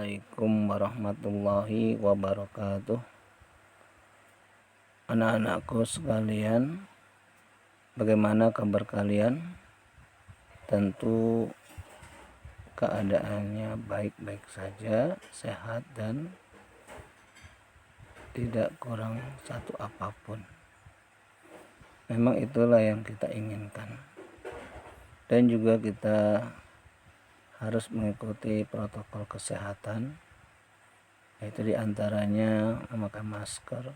Assalamualaikum warahmatullahi wabarakatuh. Anak-anakku sekalian, bagaimana kabar kalian? Tentu keadaannya baik-baik saja, sehat dan tidak kurang satu apapun. Memang itulah yang kita inginkan. Dan juga kita harus mengikuti protokol kesehatan, yaitu diantaranya memakai masker,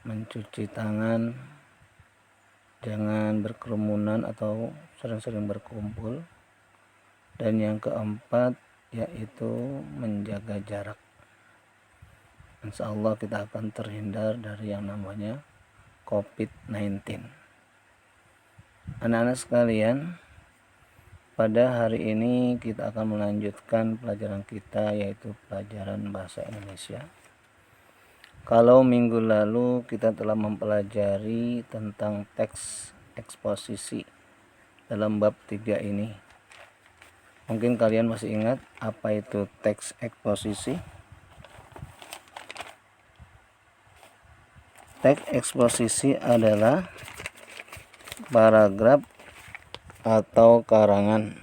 mencuci tangan, jangan berkerumunan atau sering-sering berkumpul, dan yang keempat yaitu menjaga jarak. Insya Allah kita akan terhindar dari yang namanya COVID-19. Anak-anak sekalian, pada hari ini kita akan melanjutkan pelajaran kita, yaitu pelajaran bahasa Indonesia. Kalau minggu lalu kita telah mempelajari tentang teks eksposisi dalam bab 3 ini. Mungkin kalian masih ingat apa itu teks eksposisi? Teks eksposisi adalah paragraf atau karangan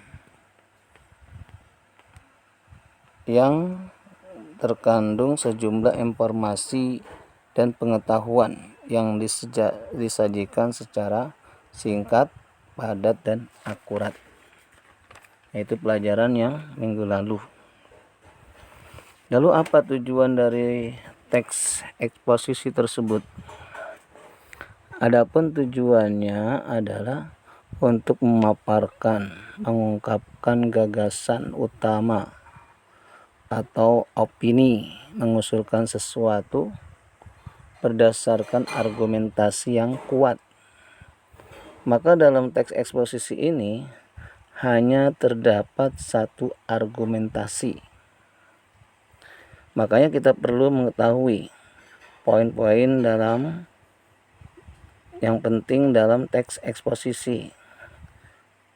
yang terkandung sejumlah informasi dan pengetahuan yang disajikan secara singkat, padat, dan akurat. Yaitu pelajaran yang minggu lalu. Lalu apa tujuan dari teks eksposisi tersebut? Adapun tujuannya adalah untuk memaparkan, mengungkapkan gagasan utama atau opini, mengusulkan sesuatu berdasarkan argumentasi yang kuat. Maka dalam teks eksposisi ini hanya terdapat satu argumentasi. Makanya kita perlu mengetahui poin-poin yang penting dalam teks eksposisi.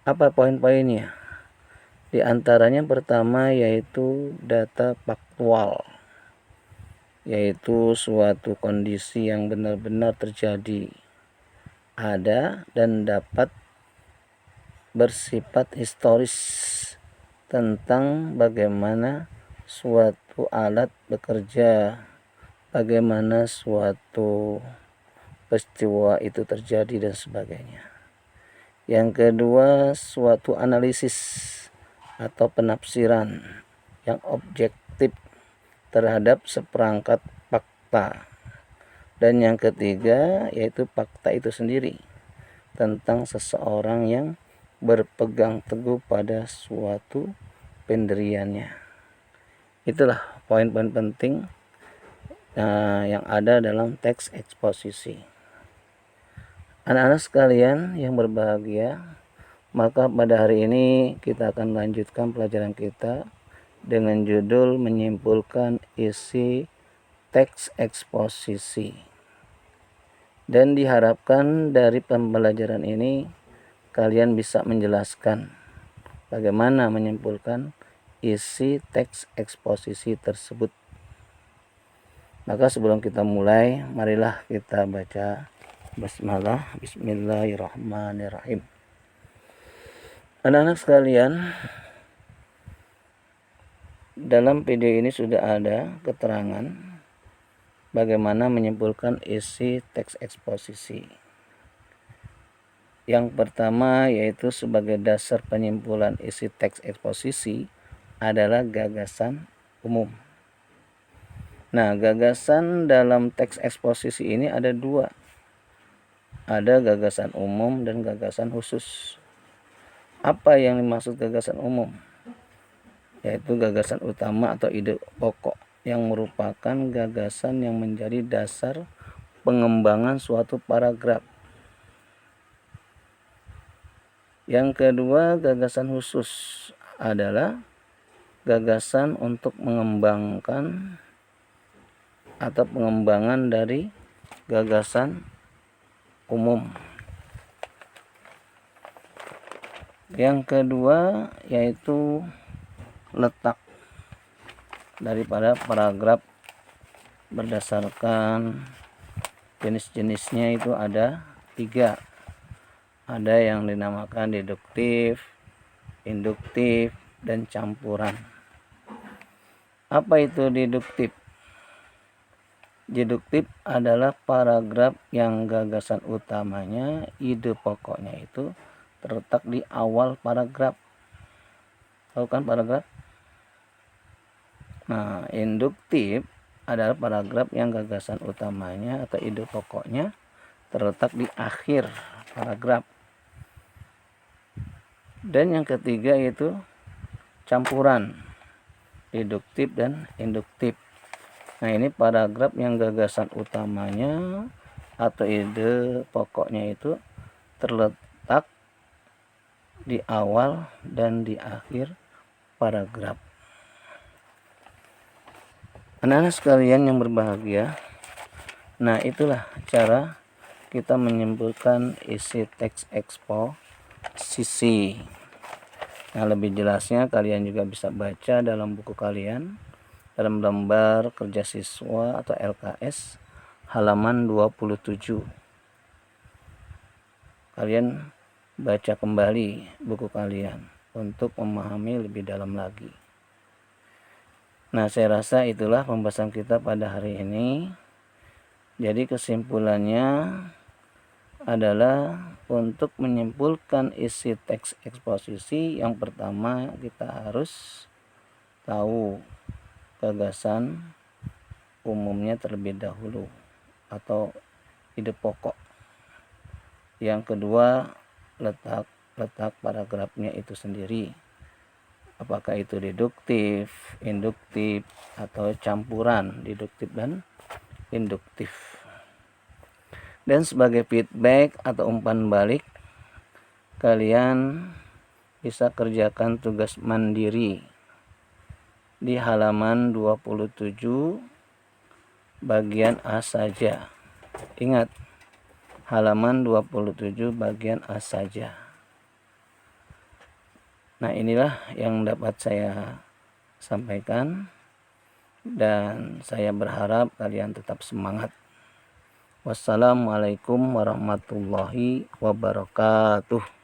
Apa poin-poinnya? Di antaranya pertama yaitu data faktual, yaitu suatu kondisi yang benar-benar terjadi, ada dan dapat bersifat historis tentang bagaimana suatu alat bekerja, bagaimana suatu peristiwa itu terjadi dan sebagainya. Yang kedua, suatu analisis atau penafsiran yang objektif terhadap seperangkat fakta. Dan yang ketiga yaitu fakta itu sendiri tentang seseorang yang berpegang teguh pada suatu pendiriannya. Itulah poin-poin penting yang ada dalam teks eksposisi. Anak-anak sekalian yang berbahagia, maka pada hari ini kita akan lanjutkan pelajaran kita dengan judul menyimpulkan isi teks eksposisi. Dan diharapkan dari pembelajaran ini kalian bisa menjelaskan bagaimana menyimpulkan isi teks eksposisi tersebut. Maka sebelum kita mulai, marilah kita baca basmalah. Bismillahirrahmanirrahim. Anak-anak sekalian, dalam video ini sudah ada keterangan bagaimana menyimpulkan isi teks eksposisi. Yang pertama yaitu sebagai dasar penyimpulan isi teks eksposisi adalah gagasan umum. Nah, gagasan dalam teks eksposisi ini ada dua. Ada gagasan umum dan gagasan khusus. Apa yang dimaksud gagasan umum? Yaitu gagasan utama atau ide pokok yang merupakan gagasan yang menjadi dasar pengembangan suatu paragraf. Yang kedua, gagasan khusus adalah gagasan untuk mengembangkan atau pengembangan dari gagasan umum. Yang kedua yaitu letak daripada paragraf berdasarkan jenis-jenisnya itu ada 3. Ada yang dinamakan deduktif, induktif, dan campuran. Apa itu deduktif? Deduktif adalah paragraf yang gagasan utamanya, ide pokoknya itu terletak di awal paragraf. Tahu kan paragraf? Nah, induktif adalah paragraf yang gagasan utamanya atau ide pokoknya terletak di akhir paragraf. Dan yang ketiga itu campuran, deduktif dan induktif. Nah, ini paragraf yang gagasan utamanya atau ide pokoknya itu terletak di awal dan di akhir paragraf. Anak-anak sekalian yang berbahagia, nah itulah cara kita menyimpulkan isi teks eksposisi. Nah, lebih jelasnya kalian juga bisa baca dalam buku kalian, dalam lembar kerja siswa atau LKS halaman 27. Kalian baca kembali buku kalian untuk memahami lebih dalam lagi. Nah, saya rasa itulah pembahasan kita pada hari ini. Jadi kesimpulannya adalah untuk menyimpulkan isi teks eksposisi, yang pertama kita harus tahu gagasan umumnya terlebih dahulu atau ide pokok. Yang kedua, letak paragrafnya itu sendiri, apakah itu deduktif, induktif, atau campuran deduktif dan induktif. Dan sebagai feedback atau umpan balik, kalian bisa kerjakan tugas mandiri di halaman 27 bagian A saja. Ingat, halaman 27 bagian A saja. Nah, inilah yang dapat saya sampaikan, dan saya berharap kalian tetap semangat. Wassalamualaikum warahmatullahi wabarakatuh.